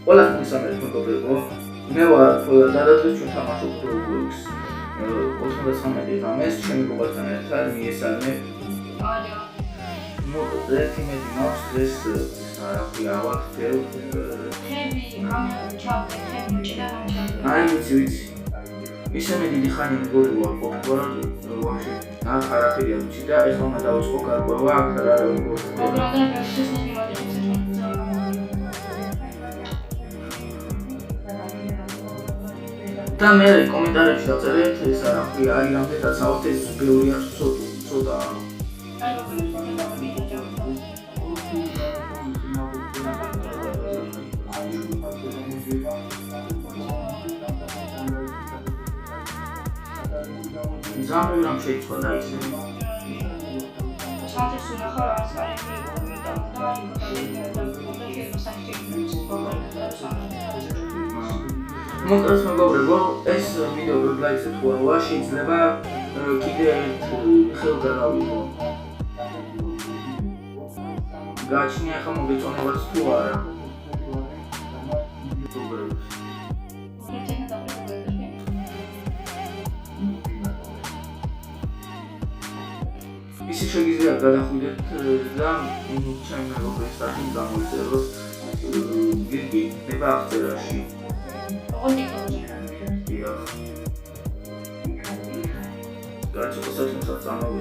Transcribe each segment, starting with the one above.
ყველას მოგესალმებით მეგობრებო. მე ვარ და დღეს ჩვენ თამაშობთ Roblox 93 ღამეს ჩემი გოგასთან ერთად მიესალმე. აჯა. მოგდეთ იმედი მაქვს დღეს რა ქვია ვახდელ. ხები ამ ჩავდე ხები ჭიდანა ჩავდე. აი ვიცი. ისე დიდი ხანი მეგობრებო ყოფილი ვაფშე არაფერი არ ვიცი და ეხლა უნდა დავიწყო გარკვევა აქ რა როგორ და მე კომენტარებში დაწერეთ ეს რა ქვია არის რამდენად საუბრობთ ეს ბევრი აქვს ცოტა ზამები რომ შეიცვალა და ისე საერთოდ ნახა რა არის მოგწონს მეგობრებო ეს ვიდეო რო ლაიქს თქვა შეიძლება კიდე ხელგანავიღო გაჩნია ხომ მოგეწონებათ თუ არა ისე შეგიძლიათ გადახვიდეთ და ჩემი მეგობრის სახით გამოიწეროთ გიგი ნება აღწერაში Grazie per essere stato con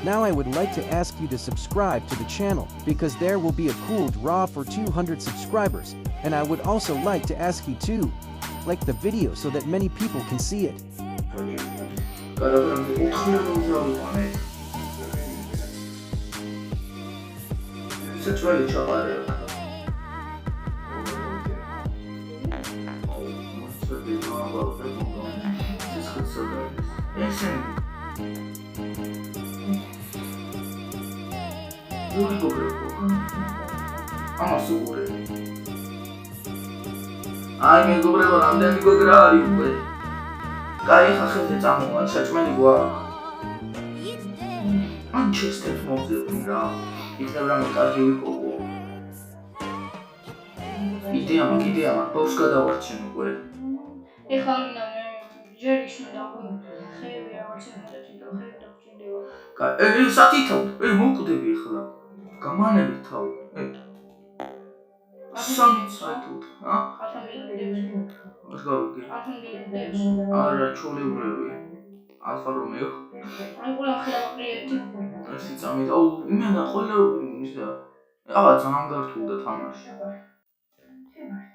Now I would like to ask you to subscribe to the channel because there will be a cool draw for 200 subscribers, and I would also like to ask you to like the video so that many people can see it. Ai mეგობრებო, რამდენი გოგრა არის უკვე. Კაი ხახეთე წამოვა, საჭმელი გვაქვს. ან ჩესტებს მოვძებნი რა. იქნება რამე კარგი ვიპოვო. იდეა მაქვს, ბოქს გადავარჩენ უკვე. ეხლა ჯერ ისმოდა ხეები რაღაცა თვითონ ხეები დაგჭირდება. კაი, სათითო, მოკვდები ეხლა. გამანებით თავ. Самцайтут, Разговори. Ара чолевреви. Алфа Ромео. Ай ყველა ხედავ პრიეტი. ეს წამით. აუ, იმენა ყველა ისა. აღარ ძალიან გართულდა თამაში.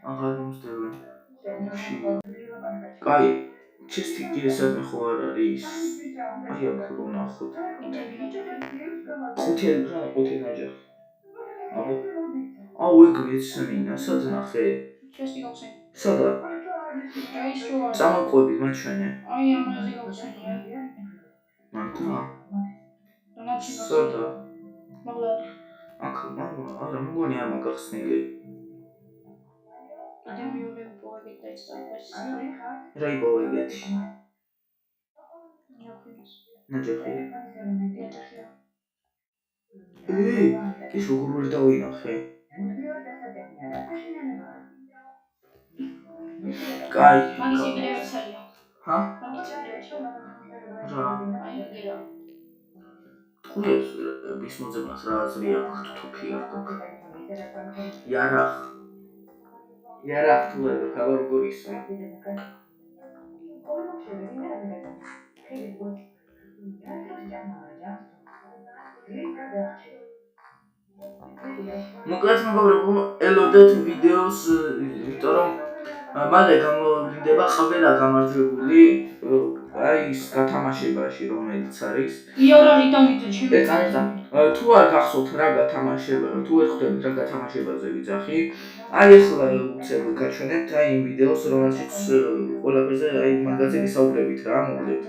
აღარ მომსდები. კაი, ჩესტი კიდე საერთოდ ხო არ არის. აი აქ რო ნახოთ. ხუთი ნაჯახი. აბა აუ ეგ მეცნინა, სად ნახე? ჩესტი გავხსენ. სადა? აი შოა. წამოყვებით მაჩვენე. აი ამაზე გავხსენია. მანტა. დანარჩენ სადა? მაგალად. აქ არა მგონი არ მაგახსნილი. კიდე მეორე პოეტი და ის წავეცი. რა იპოვებთ? ნაჯახი. ის როგორ დავინახე? კაი. მაგის ვიდეო ცალია. ჰა? მაგის ვიდეო ცალია. რა? აი ეგრეა. ხუეს ის მოძებნას რა აზრი აქვს თოფი აქვს. იარახ თუ ხაბარ როგორ ისმე. მოკლედ მეგობრებო, ელოდეთ ვიდეოს, იმიტომ რომ მალე გამოვიდება ყველა გამარჯვებული. აი ის გათამაშებაში რომელიც არის იორარი დამიდო ჩემი. ეცანეცა თუ არ გახსოვთ რა გათამაშება, თუ არ ხვდებით რა გათამაშებაზე ვიძახი, აი ახლა უცებ გაჩვენებთ აი იმ ვიდეოს რომელშიც ყველაფერზე აი მაგაზე ვისაუბრებით რა, მოგდეთ.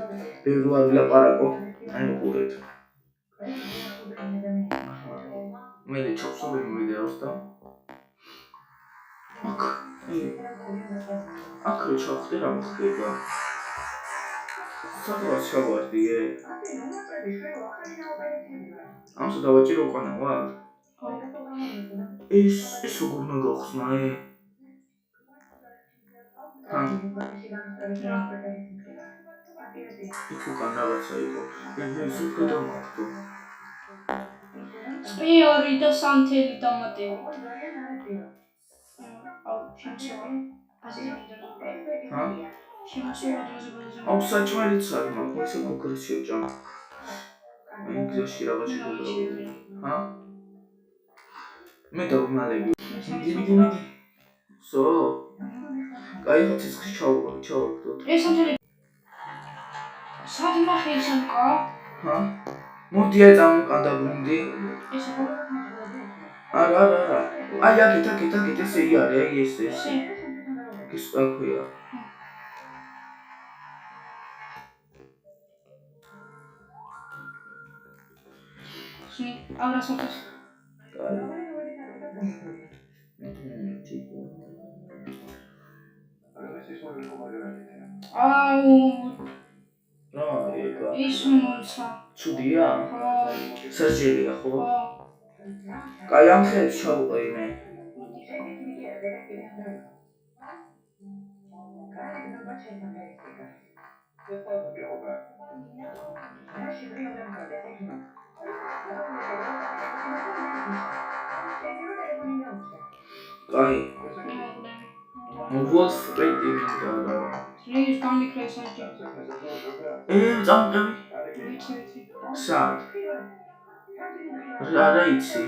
ბევრი არ ვილაპარაკო, აი მოყურეთ. მე ჩავსოვე იმ ვიდეოს და აქ ჩავხდი რა მოხდება. საკუთარ შევარდიე. ამას დავაჭირო უკანა ვარ. ეს როგორ უნდა გავხსნა ე? იქ უკან რაღაცა იყო. ეს უფრო დამახტო. სპიორი და სანთელი დამატები. აუ, შემცევა. შემცევა დროზე. აუ, საჭმელიც არ მაქვს, ისე გოგრესიო ჭამ. აი, გზაში რაღაცა გოგროვი. მე დავმალები. მიდი. სო. კაი, ცეცხლი ჩავაგდოთ. ეს სანთელი. სადმა ხელსამკა? მოდი აწამო დაბრუნდი. ეს ხო? არა. აი, აქეთ ესე არის, აი ესე. ეს აქვეა. Ahora son dos. ის მოცა. ცუდია? სასჯელია ხო? კაი ამ ხებს ჩავყრი მე. კაი. მოგვალ სპრეიტი მინდა. ის გამიქრეს აჭი. წამყევი. ვიცი. სად? რა იცი?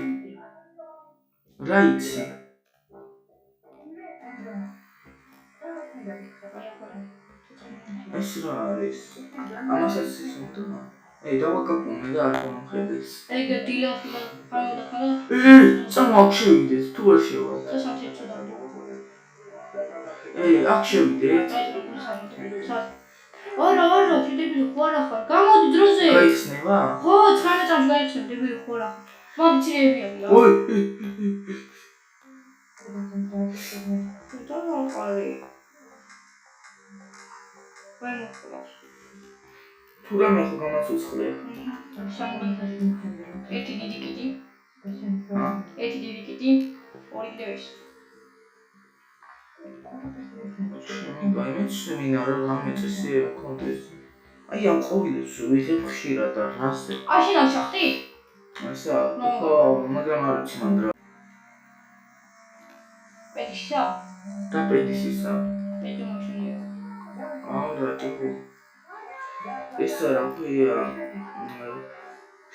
ეს რა არის? ამასაც ის უნდა? დავაკაკუნე და არ მომხედეს. ეგ დილახი და ხანა. წამო აქ შევიდეთ, თუ არ შევა. სასანთელო და. აქ შევიდეთ. არა, შედები ხوار ახარ. გამოდი დროზე. გაიხსნება? ხო, 19 წამში გაიხსნები ხوار ახარ. მოდი ცირეებია. ой. და ვაყარი. ვენ მოხდა. თუ რამე ხო გამაცოცხლე. ერთი დიდი კიდი. ერთი დიდი კიდი. ორი კიდევ ეს. გაიმეც სემინარი რამე წესიერ კონტეს. აი ამ ყოველს ვიღებ ხშირად და რასე. აშენ არ შახტი? ასა, ხო, მაგრამ არ ვიცი მანდრა. პედიშა? და პედიშისა. პედი მოშენია. რა ტიპი. ეს რა ქვია?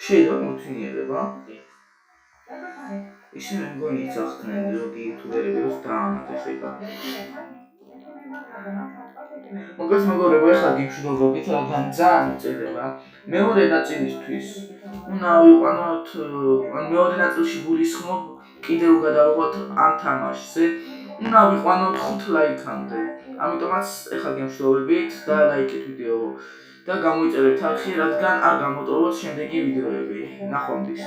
შეიძლება მოთინიერება? ისინი მგონი იცახდნენ ზოგი იუთუბერები დაამატება. მოგეს მეგობრებო, ახლა გიშვიდობებით, რადგან ძალიან მოწედება. მეორე ნაწილისთვის უნდა ვიყვანოთ, მეორე ნაწილში გულისხმობ კიდევ გადავიღოთ ამ თამაშზე. უნდა ვიყვანოთ 5 ლაიქამდე. ამიტომაც ახლა გიშვიდობებით და ლაიქით ვიდეო და გამოიწერებთ არხი, რადგან არ გამოტოვოთ შემდეგი ვიდეოები. ნახვამდის.